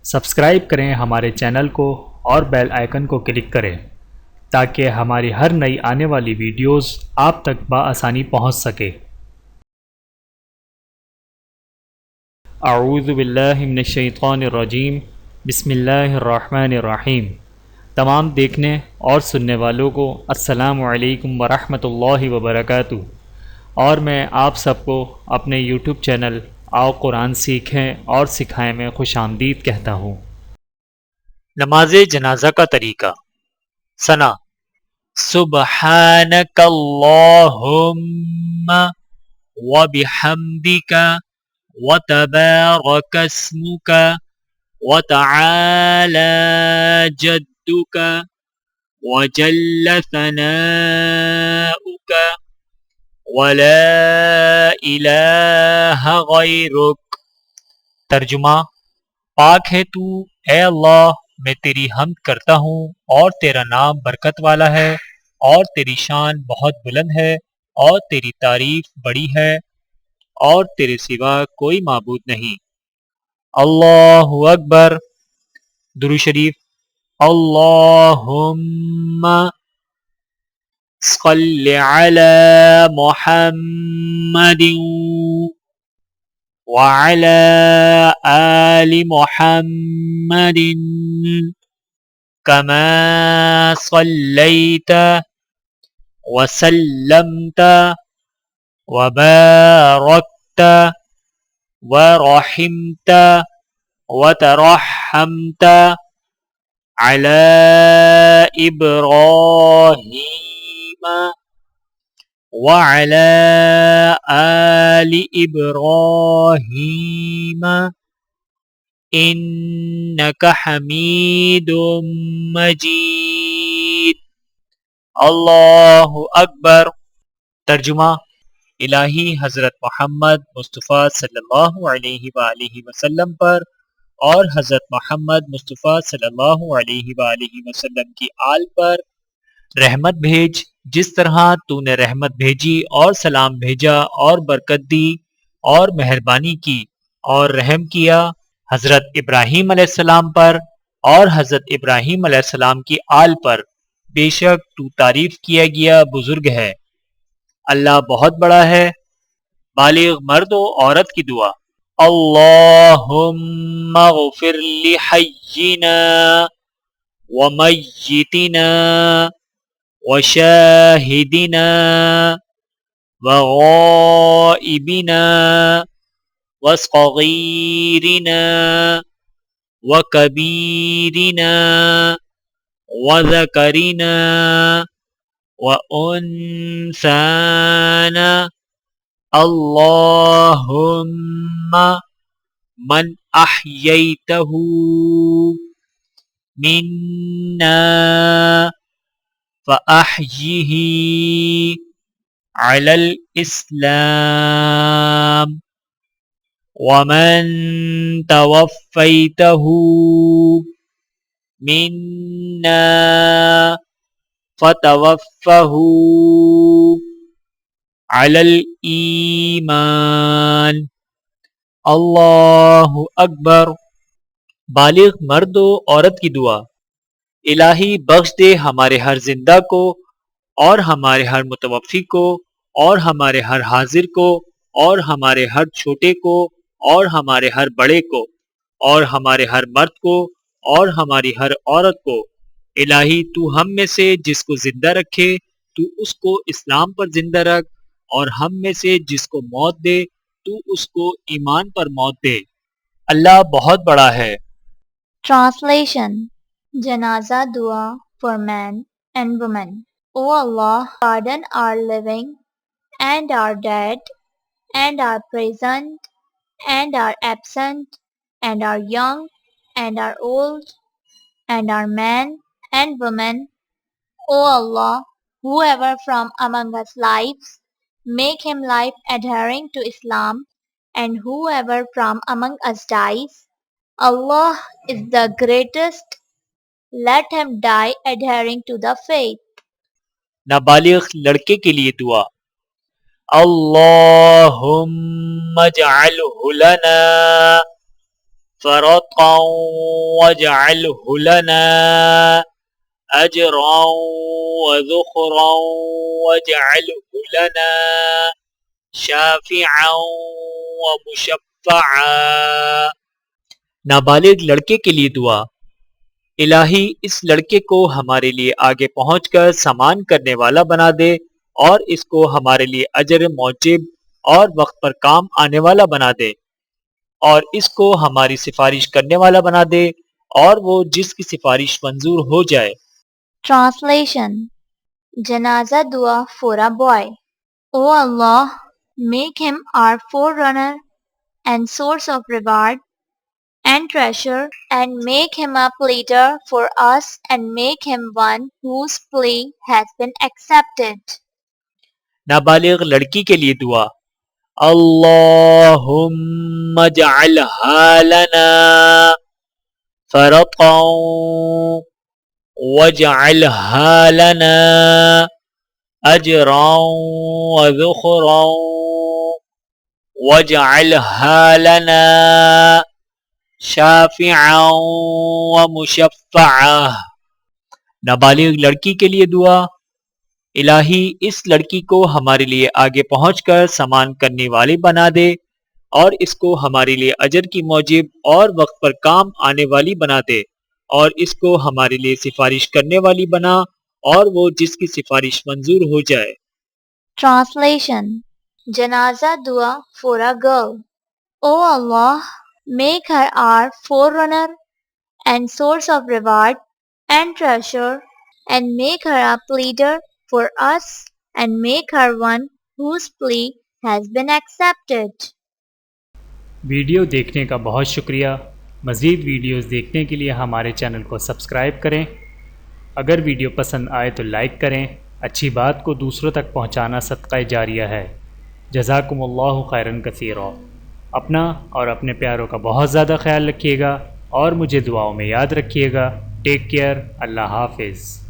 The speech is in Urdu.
سبسکرائب کریں ہمارے چینل کو اور بیل آئیکن کو کلک کریں تاکہ ہماری ہر نئی آنے والی ویڈیوز آپ تک بآسانی پہنچ سکے۔ اعوذ باللہ من الشیطان الرجیم، بسم اللہ الرحمن الرحیم۔ تمام دیکھنے اور سننے والوں کو السلام علیکم ورحمۃ اللہ وبرکاتہ، اور میں آپ سب کو اپنے یوٹیوب چینل آؤ قرآن سیکھیں اور سکھائیں میں خوش آمدید کہتا ہوں۔ نماز جنازہ کا طریقہ۔ ثنا: سبحانک اللہم وبحمدک وتبارک اسمک وتعالی جدک وجل ثناؤک ولا الہ غیرک۔ ترجمہ: پاک ہے تو اے اللہ، میں تیری حمد کرتا ہوں اور تیرا نام برکت والا ہے، اور تیری شان بہت بلند ہے، اور تیری تعریف بڑی ہے، اور تیرے سوا کوئی معبود نہیں۔ اللہ اکبر۔ درود شریف: اللہم صل علی محمد وعلى آل محمد كما صليت وسلمت وباركت ورحمت وترحمت على إبراهيم وعلى آل إبراهيم إنك حميد مجيد۔ اللہ اکبر۔ ترجمہ: الہی حضرت محمد مصطفیٰ صلی اللہ علیہ وآلہ وسلم پر اور حضرت محمد مصطفیٰ صلی اللہ علیہ وآلہ وسلم کی آل پر رحمت بھیج، جس طرح تو نے رحمت بھیجی اور سلام بھیجا اور برکت دی اور مہربانی کی اور رحم کیا حضرت ابراہیم علیہ السلام پر اور حضرت ابراہیم علیہ السلام کی آل پر۔ بے شک تو تعریف کیا گیا بزرگ ہے، اللہ بہت بڑا ہے۔ بالغ مرد و عورت کی دعا۔ اللہم اغفر لحینا ومیتنا وشاہدنا وغائبنا وصغیرنا وکبیرنا وذکرنا وانثانا۔ اللہم من احییتہ منا فأحیہ علی الاسلام ومن توفیتہ منا فتوفہ علی الایمان۔ اللہ اکبر۔ بالغ مرد و عورت کی دعا۔ الہی بخش دے ہمارے ہر زندہ کو اور ہمارے ہر متوفی کو اور ہمارے ہر حاضر کو اور ہمارے ہر چھوٹے کو اور ہمارے ہر بڑے کو اور ہمارے ہر مرد کو اور ہماری ہر عورت کو۔ الہی تو ہم میں سے جس کو زندہ رکھے تو اس کو اسلام پر زندہ رکھ، اور ہم میں سے جس کو موت دے تو اس کو ایمان پر موت دے۔ اللہ بہت بڑا ہے۔ Translation: Janaza Dua for men and women. O Allah, pardon our living and our dead, and our present and our absent, and our young and our old, and our men and women. O Allah, whoever from among us lives, make him life adhering to Islam, and whoever from among us dies, Allah is the greatest, let him die adhering to the faith. نابالغ لڑکے کے لیے دعا۔ اللہم اجعلہ لنا فرطا واجعله لنا أجرا وذخرا واجعله لنا شافعا ومشفعا. نابالغ لڑکے کے لیے دعا. الہی اس لڑکے کو ہمارے لیے آگے پہنچ کر سامان کرنے والا بنا دے اور اس کو ہمارے لیے اجر موجب اور وقت پر کام آنے والا بنا دے اور اس کو ہماری سفارش کرنے والا بنا دے اور وہ جس کی سفارش منظور ہو جائے. Translation. Janaza dua for a boy. O Allah, make him our forerunner and source of reward and treasure, and make him a pleader for us, and make him one whose plea has been accepted. نابالغ لڑکی کے لیے دعا. اللہم اجعلها لنا فرطا واجعلها لنا اجرا وذخرا واجعلها لنا شافعا ومشفعا. نابالغ لڑکی کے لیے دعا. الہی اس لڑکی کو ہمارے لیے آگے پہنچ کر سامان کرنے والی بنا دے اور اس کو ہمارے لیے اجر کی موجب اور وقت پر کام آنے والی بنا دے اور اس کو ہمارے لیے سفارش کرنے والی بنا اور وہ جس کی سفارش منظور ہو جائے. Translation. Janaza dua for a girl. O Allah, make her our forerunner and source of reward and treasure, and make her a pleader for us, and make her one whose plea has been accepted. Video دیکھنے کا بہت شکریہ. مزید ویڈیوز دیکھنے کے لیے ہمارے چینل کو سبسکرائب کریں. اگر ویڈیو پسند آئے تو لائک کریں. اچھی بات کو دوسروں تک پہنچانا صدقہ جاریہ ہے. جزاکم اللہ خیرا کثیرا. اپنا اور اپنے پیاروں کا بہت زیادہ خیال رکھیے گا اور مجھے دعاؤں میں یاد رکھیے گا. Take care. اللہ حافظ.